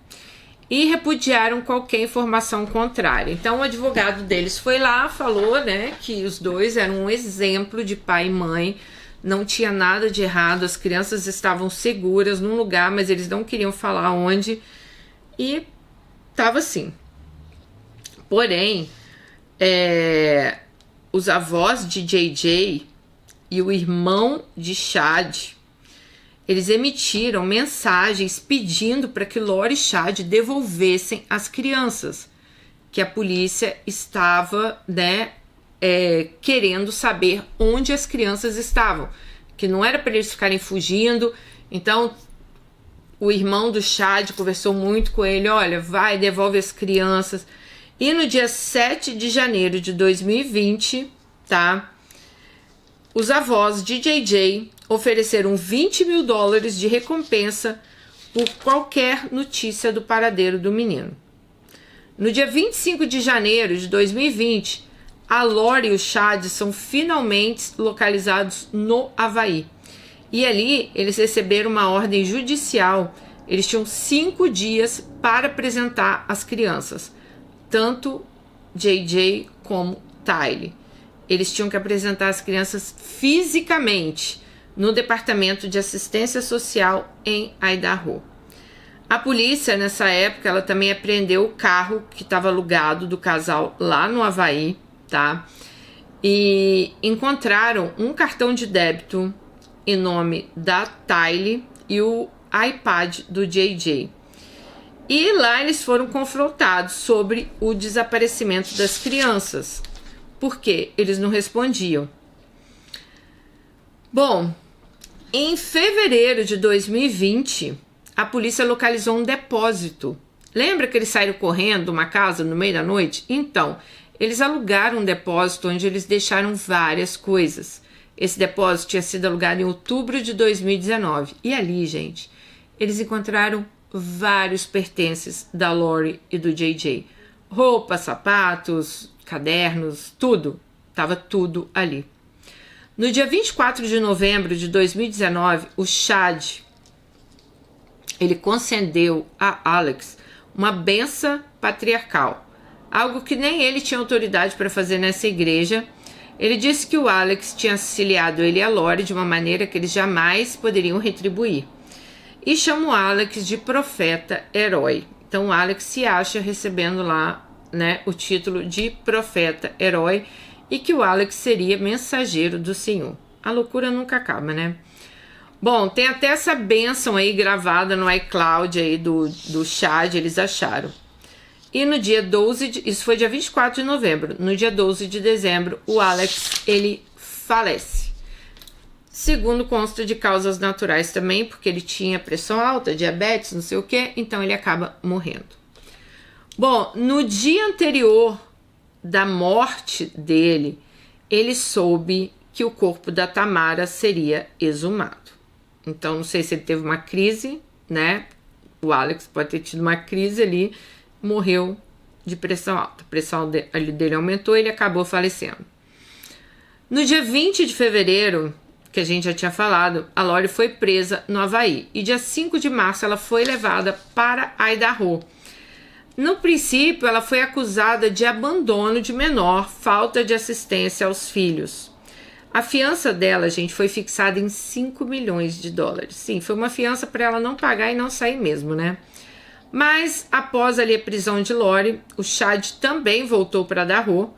E repudiaram qualquer informação contrária. Então o advogado deles foi lá, falou, né, que os dois eram um exemplo de pai e mãe, não tinha nada de errado, as crianças estavam seguras num lugar, mas eles não queriam falar onde, e tava assim. Porém, os avós de JJ e o irmão de Chad, eles emitiram mensagens pedindo para que Lori e Chad devolvessem as crianças, que a polícia estava, né, querendo saber onde as crianças estavam, que não era para eles ficarem fugindo. Então o irmão do Chad conversou muito com ele, olha, vai, devolve as crianças. E no dia 7 de janeiro de 2020, tá, os avós de JJ ofereceram $20 mil de recompensa por qualquer notícia do paradeiro do menino. No dia 25 de janeiro de 2020, a Lori e o Chad são finalmente localizados no Havaí. E ali eles receberam uma ordem judicial. Eles tinham 5 dias para apresentar as crianças, tanto JJ como Tylee. Eles tinham que apresentar as crianças fisicamente no Departamento de Assistência Social em Idaho. A polícia, nessa época, ela também apreendeu o carro que estava alugado do casal lá no Havaí, tá? E encontraram um cartão de débito em nome da Tylee e o iPad do JJ. E lá eles foram confrontados sobre o desaparecimento das crianças, porque eles não respondiam. Bom, em fevereiro de 2020, a polícia localizou um depósito. Lembra que eles saíram correndo de uma casa no meio da noite? Então, eles alugaram um depósito onde eles deixaram várias coisas. Esse depósito tinha sido alugado em outubro de 2019. E ali, gente, eles encontraram vários pertences da Lori e do JJ. Roupas, sapatos, cadernos, tudo. Tava tudo ali. No dia 24 de novembro de 2019, o Chad, ele concedeu a Alex uma bênção patriarcal, algo que nem ele tinha autoridade para fazer nessa igreja. Ele disse que o Alex tinha auxiliado ele e a Lori de uma maneira que eles jamais poderiam retribuir, e chama o Alex de profeta herói. Então o Alex se acha recebendo lá, né, o título de profeta herói, e que o Alex seria mensageiro do Senhor. A loucura nunca acaba, né? Bom, tem até essa bênção aí gravada no iCloud aí do Chad, eles acharam. E no dia 12, isso foi dia 24 de novembro, no dia 12 de dezembro, o Alex, ele falece. Segundo consta de causas naturais também, porque ele tinha pressão alta, diabetes, não sei o que, então ele acaba morrendo. Bom, no dia anterior da morte dele, ele soube que o corpo da Tamara seria exumado. Então, não sei se ele teve uma crise, né? O Alex pode ter tido uma crise ali, morreu de pressão alta. A pressão dele aumentou e ele acabou falecendo. No dia 20 de fevereiro, que a gente já tinha falado, a Lori foi presa no Havaí. E dia 5 de março ela foi levada para Idaho. No princípio, ela foi acusada de abandono de menor, falta de assistência aos filhos. A fiança dela, gente, foi fixada em $5 milhões. Sim, foi uma fiança para ela não pagar e não sair mesmo, né? Mas, após ali a prisão de Lori, o Chad também voltou para Idaho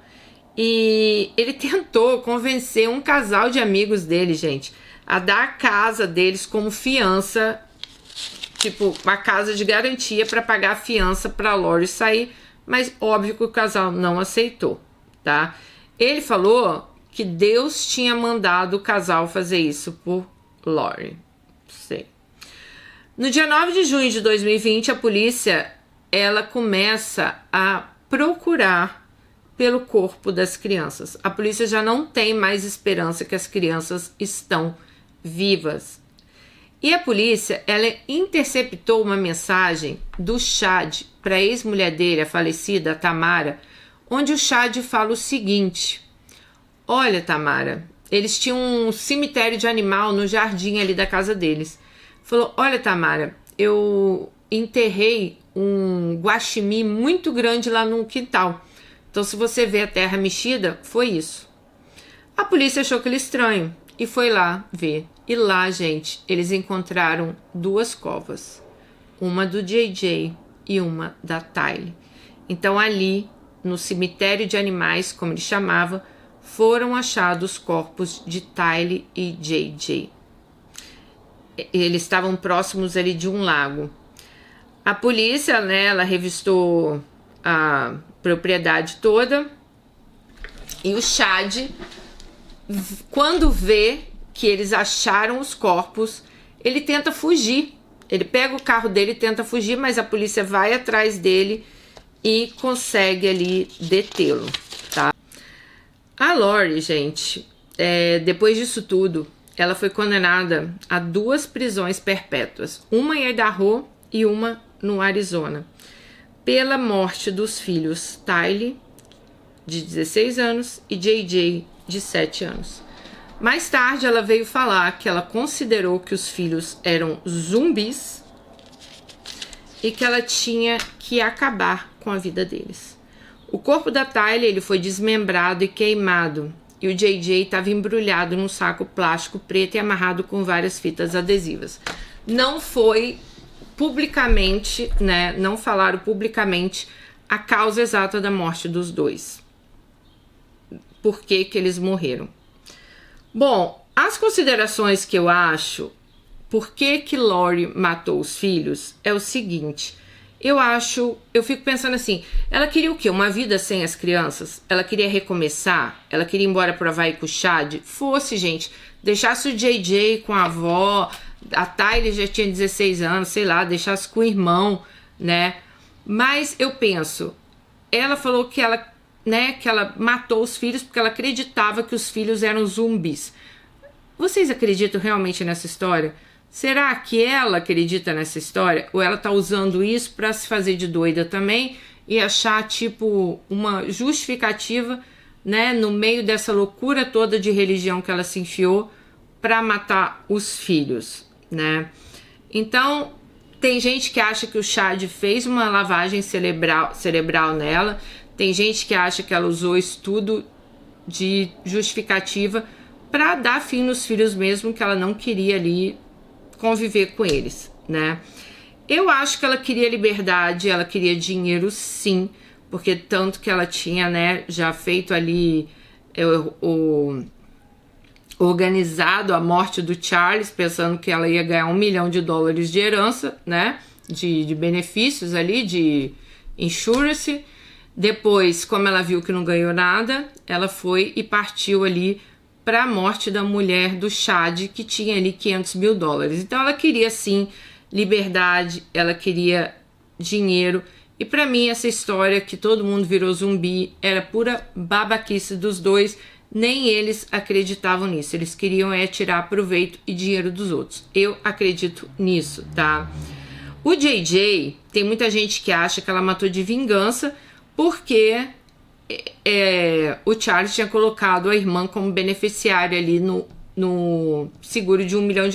e ele tentou convencer um casal de amigos dele, gente, a dar a casa deles como fiança, tipo, uma casa de garantia para pagar a fiança para Lori sair, mas óbvio que o casal não aceitou, tá? Ele falou que Deus tinha mandado o casal fazer isso por Lori. Sei. No dia 9 de junho de 2020, a polícia ela começa a procurar pelo corpo das crianças. A polícia já não tem mais esperança que as crianças estão vivas. E a polícia, ela interceptou uma mensagem do Chad para a ex-mulher dele, a falecida Tamara, onde o Chad fala o seguinte: olha, Tamara, eles tinham um cemitério de animal no jardim ali da casa deles. Falou: olha, Tamara, eu enterrei um guaxinim muito grande lá no quintal. Então, se você vê a terra mexida, foi isso. A polícia achou aquilo estranho e foi lá ver. E lá, gente, eles encontraram 2 covas. Uma do JJ e uma da Tylee. Então, ali, no cemitério de animais, como ele chamava, foram achados os corpos de Tylee e JJ. Eles estavam próximos ali de um lago. A polícia, né, ela revistou a propriedade toda. E o Chad, quando vê que eles acharam os corpos, ele tenta fugir. Ele pega o carro dele e tenta fugir, mas a polícia vai atrás dele e consegue ali detê-lo, tá? A Lori, gente, depois disso tudo, ela foi condenada a 2 prisões perpétuas, uma em Idaho e uma no Arizona, pela morte dos filhos Tylee, de 16 anos, e JJ, de 7 anos. Mais tarde, ela veio falar que ela considerou que os filhos eram zumbis e que ela tinha que acabar com a vida deles. O corpo da Tylee, ele foi desmembrado e queimado, e o JJ estava embrulhado num saco plástico preto e amarrado com várias fitas adesivas. Não foi publicamente, né? Não falaram publicamente a causa exata da morte dos 2. Por que que eles morreram? Bom, as considerações que eu acho, por que que Lori matou os filhos, é o seguinte. Eu fico pensando assim, ela queria o quê? Uma vida sem as crianças? Ela queria recomeçar? Ela queria ir embora pro Havaí com o Chad? Fosse, gente, deixasse o JJ com a avó, a Tylee já tinha 16 anos, sei lá, deixasse com o irmão, né? Mas eu penso, ela falou que ela matou os filhos porque ela acreditava que os filhos eram zumbis. Vocês acreditam realmente nessa história? Será que ela acredita nessa história? Ou ela tá usando isso para se fazer de doida também e achar, tipo, uma justificativa, né, no meio dessa loucura toda de religião que ela se enfiou para matar os filhos, né? Então, tem gente que acha que o Chad fez uma lavagem cerebral nela. Tem gente que acha que ela usou isso tudo de justificativa para dar fim nos filhos mesmo, que ela não queria ali conviver com eles, né? Eu acho que ela queria liberdade, ela queria dinheiro sim, porque tanto que ela tinha, né, já feito ali organizado a morte do Charles, pensando que ela ia ganhar $1 milhão de herança, né, de benefícios ali, de insurance. Depois, como ela viu que não ganhou nada, ela foi e partiu ali para a morte da mulher do Chad, que tinha ali $500 mil. Então ela queria sim liberdade, ela queria dinheiro. E para mim essa história que todo mundo virou zumbi era pura babaquice dos dois. Nem eles acreditavam nisso, eles queriam tirar proveito e dinheiro dos outros. Eu acredito nisso, tá? O JJ, tem muita gente que acha que ela matou de vingança porque o Charles tinha colocado a irmã como beneficiária ali no seguro de $1 milhão.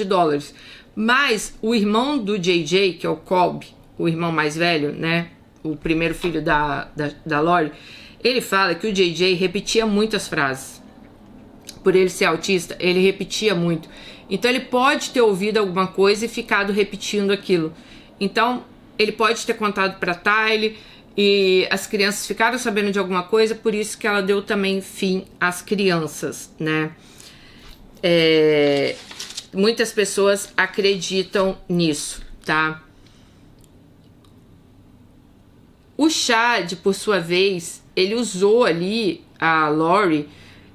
Mas o irmão do JJ, que é o Colby, o irmão mais velho, né, o primeiro filho da Lori, ele fala que o JJ repetia muitas frases. Por ele ser autista, ele repetia muito. Então ele pode ter ouvido alguma coisa e ficado repetindo aquilo. Então ele pode ter contado para Tylee e as crianças ficaram sabendo de alguma coisa, por isso que ela deu também fim às crianças, né? Muitas pessoas acreditam nisso, tá? O Chad, por sua vez, ele usou ali a Lori,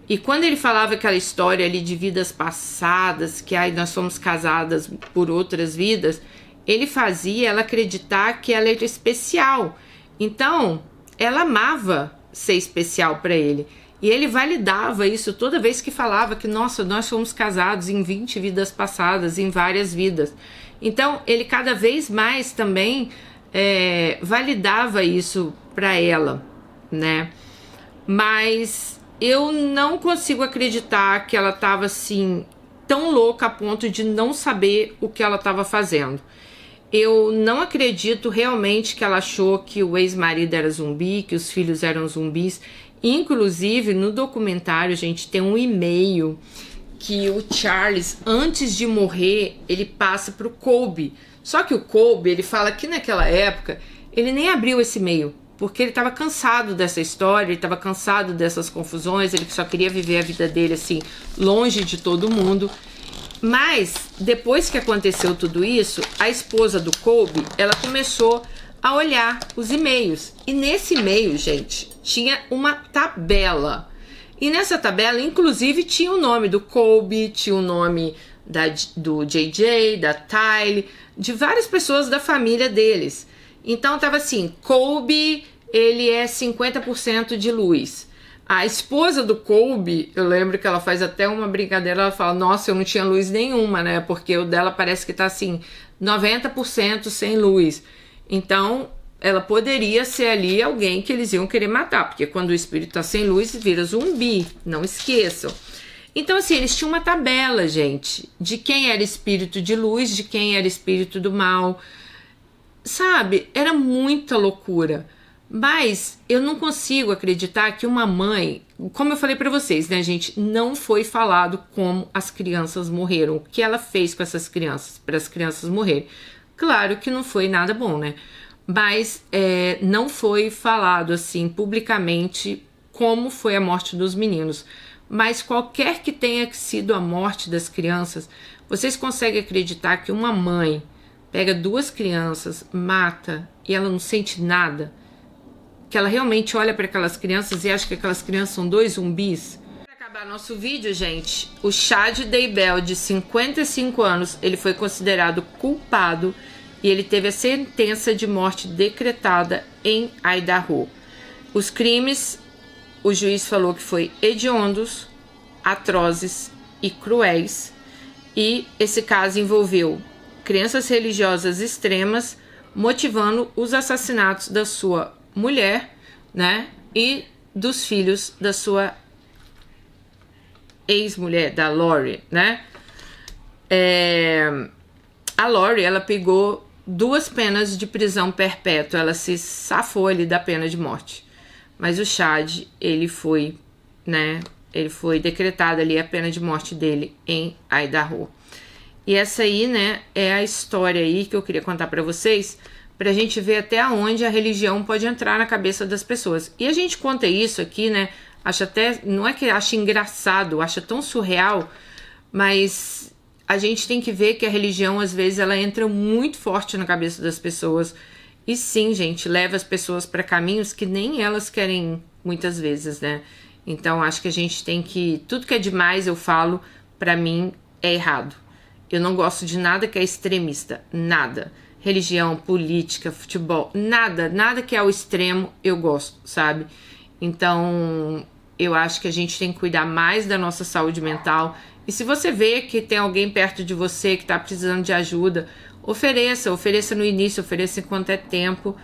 e quando ele falava aquela história ali de vidas passadas, que nós somos casadas por outras vidas, ele fazia ela acreditar que ela era especial. Então, ela amava ser especial para ele. E ele validava isso toda vez que falava que, nossa, nós fomos casados em 20 vidas passadas, em várias vidas. Então, ele cada vez mais também validava isso para ela, né? Mas eu não consigo acreditar que ela estava assim, tão louca a ponto de não saber o que ela estava fazendo. Eu não acredito realmente que ela achou que o ex-marido era zumbi, que os filhos eram zumbis. Inclusive, no documentário, gente, tem um e-mail que o Charles, antes de morrer, ele passa para o Colby. Só que o Colby, ele fala que naquela época, ele nem abriu esse e-mail, porque ele estava cansado dessa história, ele estava cansado dessas confusões, ele só queria viver a vida dele assim, longe de todo mundo. Mas, depois que aconteceu tudo isso, a esposa do Colby, ela começou a olhar os e-mails. E nesse e-mail, gente, tinha uma tabela. E nessa tabela, inclusive, tinha o nome do Colby, tinha o nome do JJ, da Tylee, de várias pessoas da família deles. Então, tava assim, Colby, ele é 50% de luz. A esposa do Colby, eu lembro que ela faz até uma brincadeira, ela fala, nossa, eu não tinha luz nenhuma, né? Porque o dela parece que tá assim, 90% sem luz. Então, ela poderia ser ali alguém que eles iam querer matar, porque quando o espírito tá sem luz, vira zumbi, não esqueçam. Então, assim, eles tinham uma tabela, gente, de quem era espírito de luz, de quem era espírito do mal. Sabe? Era muita loucura. Mas eu não consigo acreditar que uma mãe, como eu falei pra vocês, né, gente, não foi falado como as crianças morreram, o que ela fez com essas crianças, para as crianças morrerem. Claro que não foi nada bom, né? Mas não foi falado assim publicamente como foi a morte dos meninos. Mas qualquer que tenha sido a morte das crianças, vocês conseguem acreditar que uma mãe pega duas crianças, mata e ela não sente nada? Que ela realmente olha para aquelas crianças e acha que aquelas crianças são dois zumbis? Para acabar nosso vídeo, gente, o Chad Daybell, de 55 anos, ele foi considerado culpado e ele teve a sentença de morte decretada em Idaho. Os crimes, o juiz falou que foi hediondos, atrozes e cruéis, e esse caso envolveu crenças religiosas extremas, motivando os assassinatos da sua mulher, né, e dos filhos da sua ex-mulher, da Lori, né. A Lori, ela pegou 2 penas de prisão perpétua, ela se safou ali da pena de morte. Mas o Chad, ele foi decretado ali a pena de morte dele em Idaho. E essa aí, né, é a história aí que eu queria contar pra vocês, pra gente ver até onde a religião pode entrar na cabeça das pessoas. E a gente conta isso aqui, né, acha até, não é que acha engraçado, acha tão surreal, mas a gente tem que ver que a religião, às vezes, ela entra muito forte na cabeça das pessoas. E sim, gente, leva as pessoas pra caminhos que nem elas querem muitas vezes, né. Então, acho que a gente tem que, tudo que é demais, eu falo, pra mim, é errado. Eu não gosto de nada que é extremista, nada. Religião, política, futebol, nada que é ao extremo eu gosto, sabe? Então, eu acho que a gente tem que cuidar mais da nossa saúde mental. E se você vê que tem alguém perto de você que tá precisando de ajuda, ofereça no início, ofereça enquanto é tempo,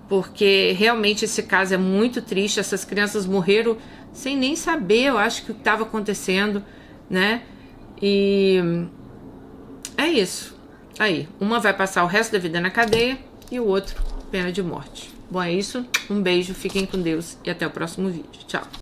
porque realmente esse caso é muito triste. Essas crianças morreram sem nem saber, eu acho, que o que estava acontecendo, né? E é isso. Aí, uma vai passar o resto da vida na cadeia e o outro pena de morte. Bom, é isso. Um beijo, fiquem com Deus e até o próximo vídeo. Tchau.